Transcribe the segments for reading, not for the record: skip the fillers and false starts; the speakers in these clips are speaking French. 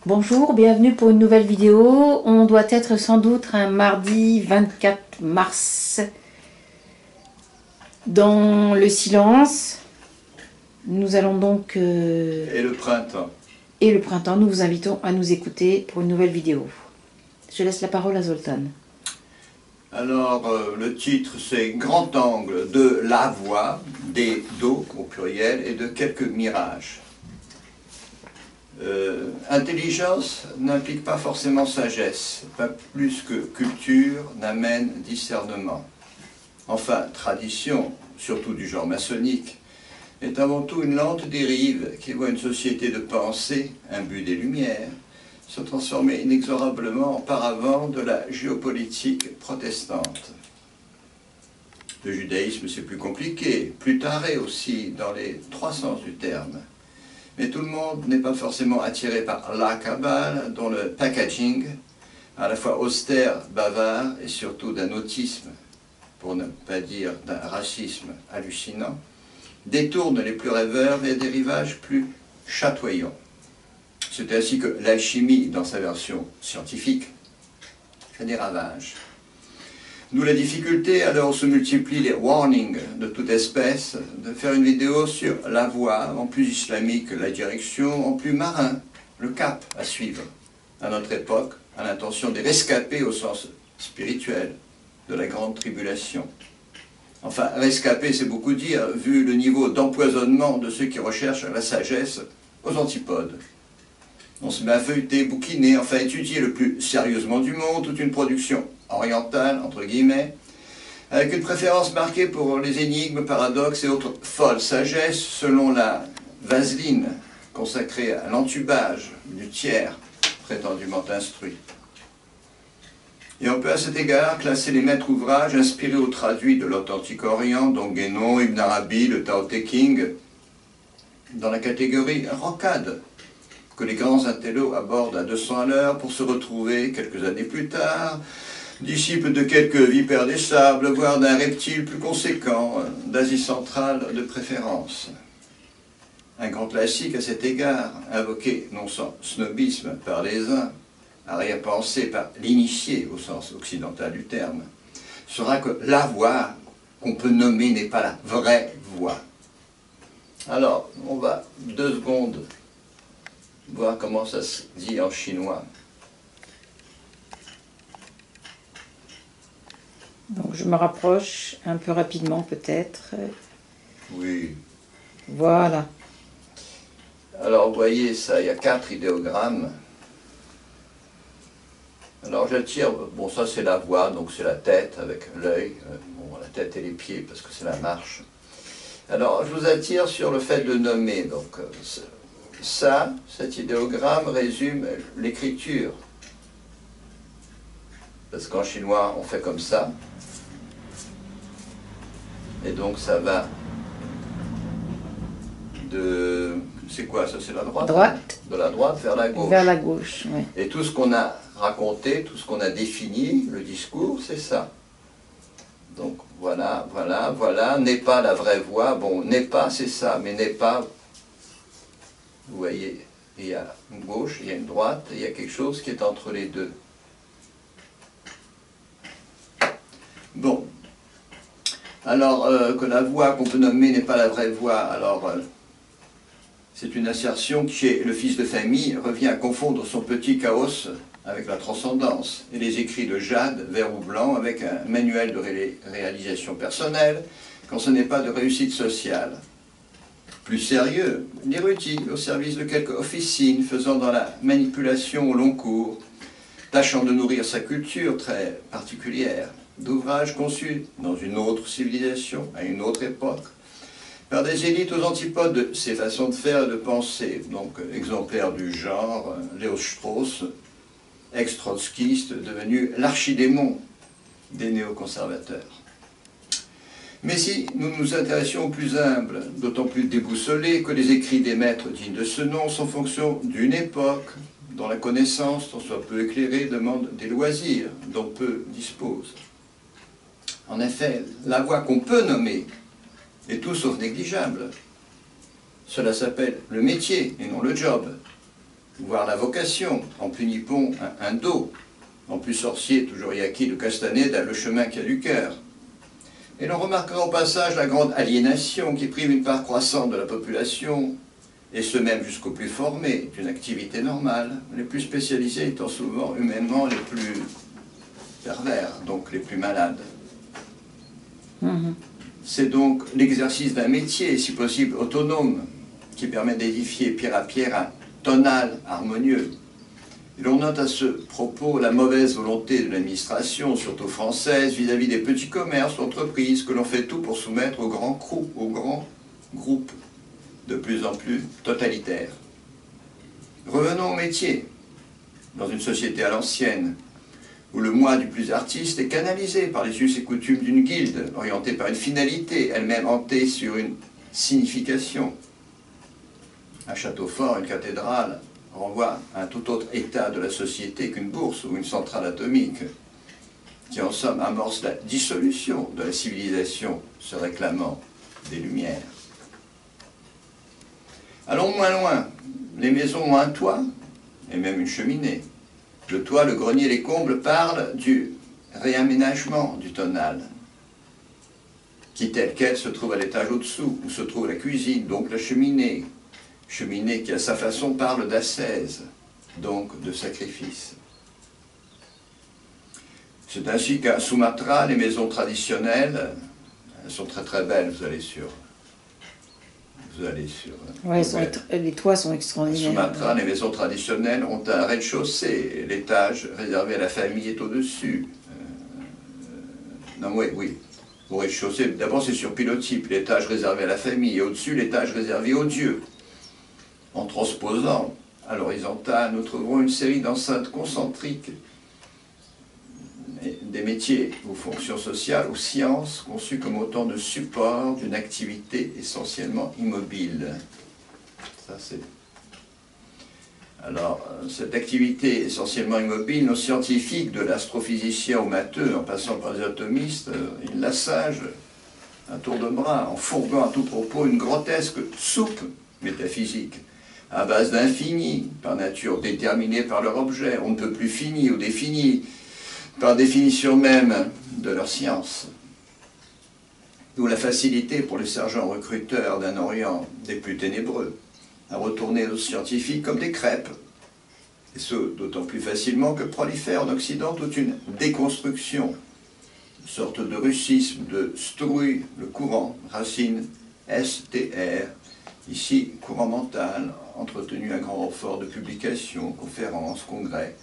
Bonjour, bienvenue pour une nouvelle vidéo. On doit être sans doute un mardi 24 mars. Dans le silence, nous allons donc... Et le printemps. Et le printemps, nous vous invitons à nous écouter pour une nouvelle vidéo. Je laisse la parole à Zoltan. Alors, le titre c'est Grand angle de la voix, des dos au pluriel et de quelques mirages. Intelligence n'implique pas forcément sagesse, pas plus que culture n'amène discernement. Enfin, tradition, surtout du genre maçonnique, est avant tout une lente dérive qui voit une société de pensée, imbue des Lumières, se transformer inexorablement en paravent de la géopolitique protestante. Le judaïsme c'est plus compliqué, plus taré aussi dans les trois sens du terme. Mais tout le monde n'est pas forcément attiré par la Kabbale, dont le packaging, à la fois austère, bavard et surtout d'un autisme, pour ne pas dire d'un racisme hallucinant, détourne les plus rêveurs vers des rivages plus chatoyants. C'est ainsi que l'alchimie, dans sa version scientifique, fait des ravages. D'où la difficulté, alors où se multiplient les warnings de toute espèce, de faire une vidéo sur la voie, en plus islamique la direction, en plus marin, le cap à suivre. À notre époque, à l'intention des rescapés au sens spirituel de la grande tribulation. Enfin, rescapés, c'est beaucoup dire, vu le niveau d'empoisonnement de ceux qui recherchent la sagesse aux antipodes. On se met à feuilleter, bouquiner, enfin étudier le plus sérieusement du monde toute une production orientale, entre guillemets, avec une préférence marquée pour les énigmes, paradoxes et autres folles sagesses, selon la vaseline consacrée à l'entubage du tiers prétendument instruit. Et on peut à cet égard classer les maîtres ouvrages inspirés ou traduits de l'authentique Orient, dont Guénon, Ibn Arabi, le Tao Te Ching, dans la catégorie rocade, que les grands intellos abordent à 200 à l'heure pour se retrouver quelques années plus tard, disciples de quelques vipères des sables, voire d'un reptile plus conséquent, d'Asie centrale de préférence. Un grand classique à cet égard, invoqué non sans snobisme par les uns, arrière-pensée par l'initié au sens occidental du terme, sera que la voix qu'on peut nommer n'est pas la vraie voix. Alors, on va 2 secondes voir comment ça se dit en chinois. Donc je me rapproche un peu rapidement peut-être. Oui. Voilà. Alors vous voyez ça, il y a 4 idéogrammes. Alors j'attire, bon ça c'est la voix, donc c'est la tête avec l'œil, bon la tête et les pieds parce que c'est la marche. Alors je vous attire sur le fait de nommer, donc ça, cet idéogramme résume l'écriture. Parce qu'en chinois, on fait comme ça. Et donc ça va de... C'est quoi ça? C'est la droite? Droite. De la droite vers la gauche. Vers la gauche, oui. Et tout ce qu'on a raconté, tout ce qu'on a défini, le discours, c'est ça. Donc voilà, voilà, voilà, n'est pas la vraie voix. Bon, n'est pas, c'est ça, mais n'est pas... Vous voyez, il y a une gauche, il y a une droite, et il y a quelque chose qui est entre les deux. Bon. Alors, que la voix qu'on peut nommer n'est pas la vraie voix, alors c'est une assertion qui, chez le fils de famille, revient à confondre son petit chaos avec la transcendance, et les écrits de Jade, vert ou blanc, avec un manuel de réalisation personnelle, quand ce n'est pas de réussite sociale. Plus sérieux, l'érudit au service de quelques officines faisant dans la manipulation au long cours, tâchant de nourrir sa culture très particulière, d'ouvrages conçus dans une autre civilisation, à une autre époque, par des élites aux antipodes de ces façons de faire et de penser, donc exemplaires du genre, Léo Strauss, ex-trotskiste, devenu l'archidémon des néoconservateurs. Mais si nous nous intéressions aux plus humbles, d'autant plus déboussolés que les écrits des maîtres dignes de ce nom sont fonction d'une époque dont la connaissance, tant soit peu éclairée, demande des loisirs dont peu disposent. En effet, la voix qu'on peut nommer est tout sauf négligeable. Cela s'appelle le métier et non le job. voire la vocation, en plus nippon, un do, en plus sorcier, toujours yaki de Castaneda, le chemin qui a du cœur. Et l'on remarquera au passage la grande aliénation qui prive une part croissante de la population, et ce même jusqu'aux plus formés, d'une activité normale, les plus spécialisés étant souvent humainement les plus pervers, donc les plus malades. C'est donc l'exercice d'un métier, si possible autonome, qui permet d'édifier pierre à pierre un tonal harmonieux. Et l'on note à ce propos la mauvaise volonté de l'administration, surtout française, vis-à-vis des petits commerces, entreprises, que l'on fait tout pour soumettre aux grands groupes de plus en plus totalitaires. Revenons au métier. Dans une société à l'ancienne, où le moi du plus artiste est canalisé par les us et coutumes d'une guilde, orientée par une finalité, elle-même hantée sur une signification. À Châteaufort, une cathédrale renvoie à un tout autre état de la société qu'une bourse ou une centrale atomique, qui en somme amorce la dissolution de la civilisation, se réclamant des Lumières. Allons moins loin. Les maisons ont un toit et même une cheminée. Le toit, le grenier, les combles parlent du réaménagement du tonal, qui tel quel se trouve à l'étage au-dessous, où se trouve la cuisine, donc la cheminée. Cheminée qui à sa façon parle d'ascèse, donc de sacrifice. C'est ainsi qu'à Sumatra, les maisons traditionnelles, elles sont très très belles, vous allez sur... Ouais, les toits sont extraordinaires. À Sumatra, les maisons traditionnelles ont un rez-de-chaussée, l'étage réservé à la famille est au-dessus. Oui. Au rez-de-chaussée, d'abord c'est sur pilotype, l'étage réservé à la famille, et au-dessus l'étage réservé aux dieux. En transposant à l'horizontale, nous trouverons une série d'enceintes concentriques, des métiers ou fonctions sociales ou sciences conçues comme autant de supports d'une activité essentiellement immobile. Ça, c'est... Alors, cette activité essentiellement immobile, nos scientifiques, de l'astrophysicien au matheux, en passant par les atomistes, ils l'assagent à tour de bras, en fourguant à tout propos une grotesque soupe métaphysique, à base d'infini, par nature déterminée par leur objet, on ne peut plus fini ou défini, par définition même de leur science. D'où la facilité pour les sergents recruteurs d'un Orient des plus ténébreux à retourner aux scientifiques comme des crêpes, et ce d'autant plus facilement que prolifère en Occident toute une déconstruction, une sorte de russisme, de struy, le courant, racine STR, ici courant mental, entretenu à grand renfort de publications, conférences, congrès,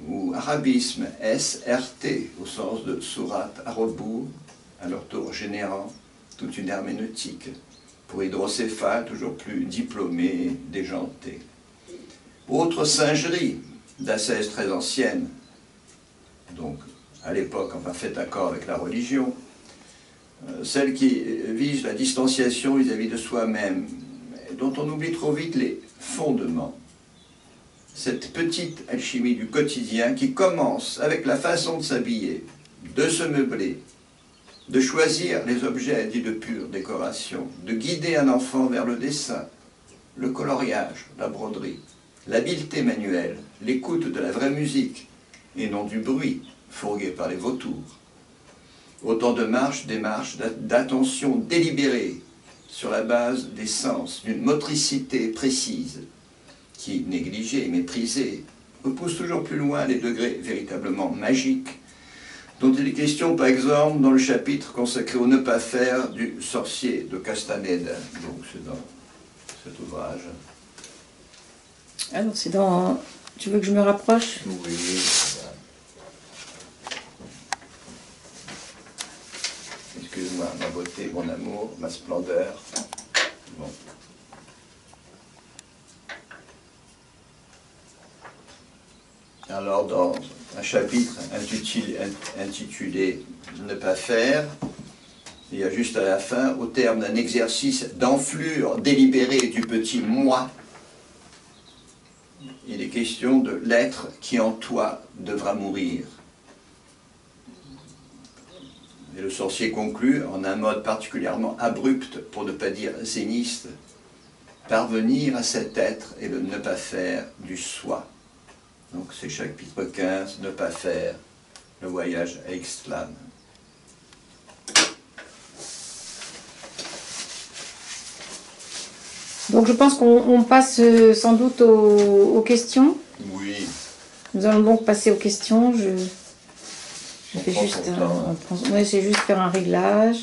ou arabisme, SRT, au sens de sourate à rebours, à leur tour générant toute une herméneutique, pour hydrocéphales toujours plus diplômés, déjantés. Autre singerie, d'ascèse très ancienne, donc à l'époque en parfait accord avec la religion, celle qui vise la distanciation vis-à-vis de soi-même, dont on oublie trop vite les fondements. Cette petite alchimie du quotidien qui commence avec la façon de s'habiller, de se meubler, de choisir les objets dits de pure décoration, de guider un enfant vers le dessin, le coloriage, la broderie, l'habileté manuelle, l'écoute de la vraie musique, et non du bruit fourgué par les vautours. Autant de démarches d'attention délibérée sur la base des sens, d'une motricité précise, qui, négligée et méprisée, repousse toujours plus loin les degrés véritablement magiques, dont il est question par exemple dans le chapitre consacré au ne pas faire du sorcier de Castaneda. Donc c'est dans cet ouvrage. Alors c'est dans... Tu veux que je me rapproche? Oui. Excuse-moi, ma beauté, mon amour, ma splendeur. Bon. Alors, dans un chapitre intitulé « Ne pas faire », il y a juste à la fin, au terme d'un exercice d'enflure délibérée du petit « moi », il est question de l'être qui en toi devra mourir. Et le sorcier conclut en un mode particulièrement abrupt, pour ne pas dire zéniste, parvenir à cet être et le ne pas faire du soi. Donc c'est chapitre 15, ne pas faire le voyage à Ixtlan. Donc je pense qu'on passe sans doute aux questions. Oui. Nous allons donc passer aux questions. Je fais juste, ouais, c'est juste faire un réglage.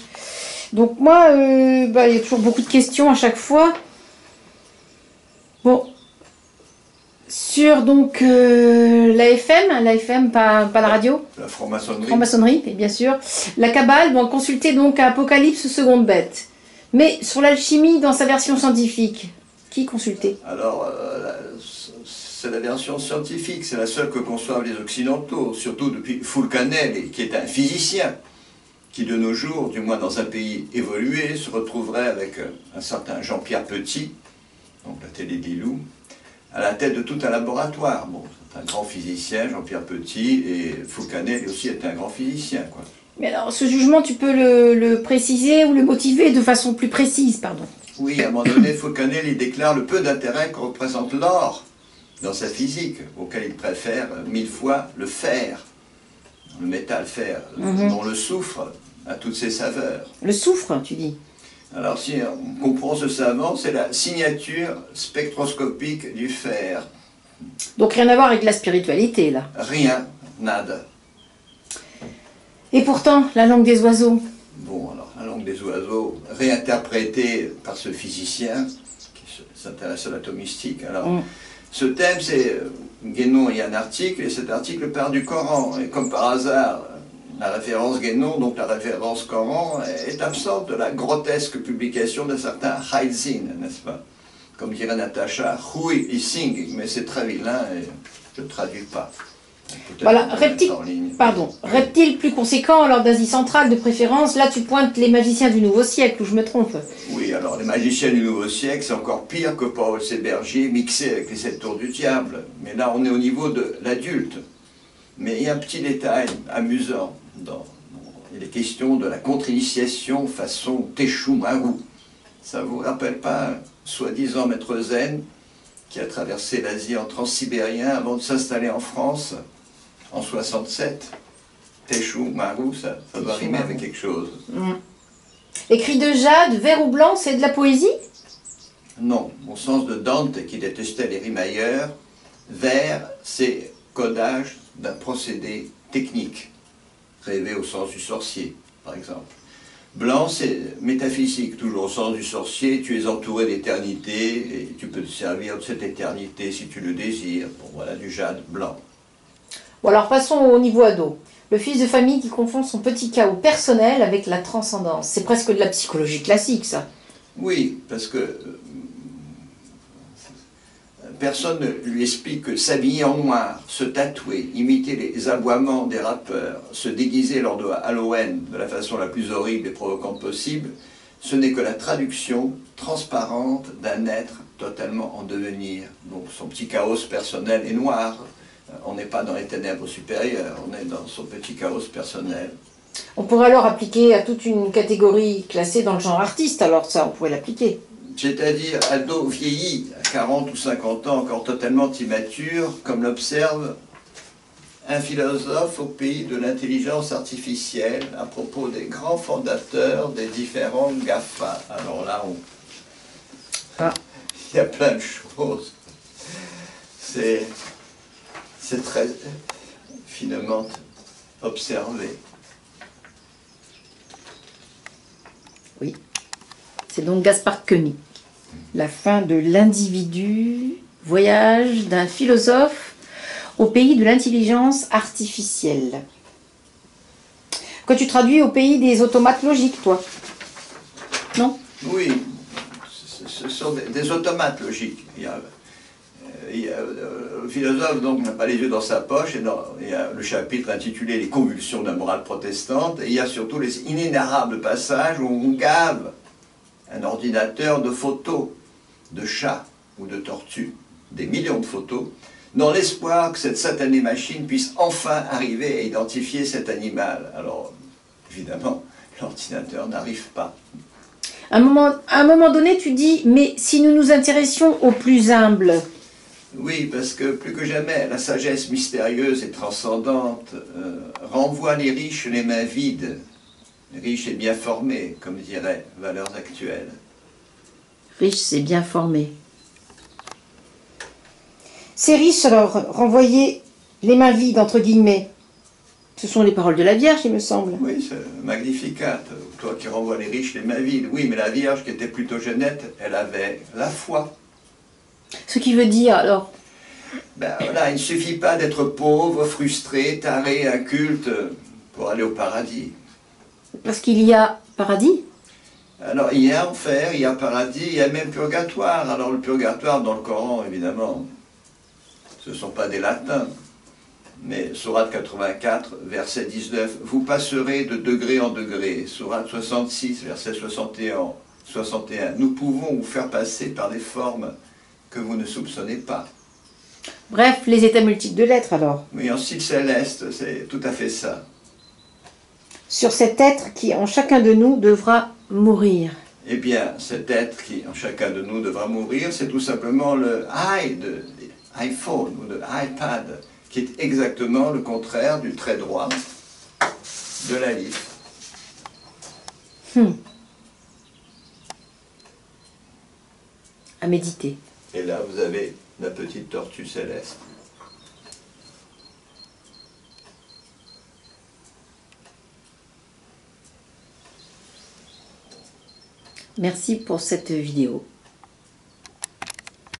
Donc moi, il y a toujours beaucoup de questions à chaque fois. Bon, sur donc l'AFM, pas la radio. La franc-maçonnerie. Franc-maçonnerie, bien sûr. La Kabbale, bon, consulter donc Apocalypse seconde bête. Mais sur l'alchimie dans sa version scientifique, qui consulter? Alors, c'est la version scientifique, c'est la seule que conçoivent les Occidentaux, surtout depuis Fulcanelli, qui est un physicien, qui de nos jours, du moins dans un pays évolué, se retrouverait avec un certain Jean-Pierre Petit, donc la télé des loups, à la tête de tout un laboratoire. Bon, c'est un grand physicien, Jean-Pierre Petit, et Fulcanelli aussi est un grand physicien, quoi. Mais alors, ce jugement, tu peux le préciser ou le motiver de façon plus précise, pardon. Oui, à un moment donné, Fulcanelli déclare le peu d'intérêt que représente l'or dans sa physique, auquel il préfère 1000 fois le fer, le métal fer, dont le soufre a toutes ses saveurs. Le soufre, tu dis? Alors, si on comprend ce savant, c'est la signature spectroscopique du fer. Donc rien à voir avec la spiritualité, là. Rien, nada. Et pourtant, la langue des oiseaux. Bon, alors, la langue des oiseaux, réinterprétée par ce physicien qui s'intéresse à l'atomistique. Alors, ce thème, c'est Guénon, il y a un article, et cet article part du Coran. Et comme par hasard, la référence Guénon, donc la référence Coran, est absente de la grotesque publication d'un certain Haidzin, n'est-ce pas? Comme dirait Natacha, Hui is singing, mais c'est très vilain et je ne traduis pas. Voilà, reptile plus conséquent, alors d'Asie centrale de préférence, là tu pointes les magiciens du Nouveau Siècle, ou je me trompe? Oui, alors les magiciens du Nouveau Siècle, c'est encore pire que Paul Sébergier mixé avec les 7 tours du diable. Mais là, on est au niveau de l'adulte. Mais il y a un petit détail amusant. Il est question de la contre-initiation façon Teshu Maru. Ça vous rappelle pas un soi-disant maître zen qui a traversé l'Asie en transsibérien avant de s'installer en France en 67. Teshu Maru, ça doit rimer avec quelque chose. Écrit de jade, vert ou blanc, c'est de la poésie? Non, au sens de Dante qui détestait les rimailleurs, vert, c'est codage d'un procédé technique, rêvé au sens du sorcier, par exemple. Blanc, c'est métaphysique, toujours au sens du sorcier, tu es entouré d'éternité et tu peux te servir de cette éternité si tu le désires. Bon, voilà du jade blanc. Bon, alors passons au niveau ado. Le fils de famille qui confond son petit chaos personnel avec la transcendance. C'est presque de la psychologie classique, ça. Oui, parce que personne ne lui explique que s'habiller en noir, se tatouer, imiter les aboiements des rappeurs, se déguiser lors de Halloween de la façon la plus horrible et provocante possible, ce n'est que la traduction transparente d'un être totalement en devenir. Donc son petit chaos personnel est noir. On n'est pas dans les ténèbres supérieures, on est dans son petit chaos personnel. On pourrait alors appliquer à toute une catégorie classée dans le genre artiste, alors ça, on pourrait l'appliquer. C'est-à-dire ado vieilli, à 40 ou 50 ans, encore totalement immature, comme l'observe un philosophe au pays de l'intelligence artificielle à propos des grands fondateurs des différents GAFA. Alors là, il y a plein de choses. C'est très finement observé. Oui. C'est donc Gaspard Koenig. La fin de l'individu, voyage d'un philosophe au pays de l'intelligence artificielle. Que tu traduis au pays des automates logiques, toi? Non? Oui, ce sont des automates logiques. Le philosophe donc n'a pas les yeux dans sa poche, et il y a le chapitre intitulé « Les convulsions de la morale protestante », et il y a surtout les inénarrables passages où on gave un ordinateur de photos de chats ou de tortues, des millions de photos, dans l'espoir que cette satanée machine puisse enfin arriver à identifier cet animal. Alors, évidemment, l'ordinateur n'arrive pas. À un moment donné, tu dis, mais si nous nous intéressions aux plus humbles, Oui, parce que plus que jamais, la sagesse mystérieuse et transcendante renvoie les riches les mains vides, riches et bien formés, comme diraient Valeurs Actuelles. riche, c'est bien formé. Ces riches, alors, renvoyer les mains vides, entre guillemets, ce sont les paroles de la Vierge, il me semble. Oui, c'est Magnificat, toi qui renvoies les riches les mains vides. Oui, mais la Vierge, qui était plutôt jeunette, elle avait la foi. Ce qui veut dire, alors, Ben voilà, il ne suffit pas d'être pauvre, frustré, taré, inculte pour aller au paradis. parce qu'il y a paradis. Alors, il y a enfer, il y a paradis, il y a même purgatoire. Alors, le purgatoire, dans le Coran, évidemment, ce ne sont pas des latins. Mais Sourate 84, verset 19, vous passerez de degré en degré. Sourate 66, verset 61, nous pouvons vous faire passer par des formes que vous ne soupçonnez pas. Bref, les états multiples de l'être, alors. Oui, en style céleste, c'est tout à fait ça. Sur cet être qui, en chacun de nous, devra mourir. Eh bien, cet être qui, en chacun de nous, devra mourir, c'est tout simplement le i de l'iPhone ou de l'iPad, qui est exactement le contraire du trait droit de la liste. À méditer. Et là, vous avez la petite tortue céleste. Merci pour cette vidéo.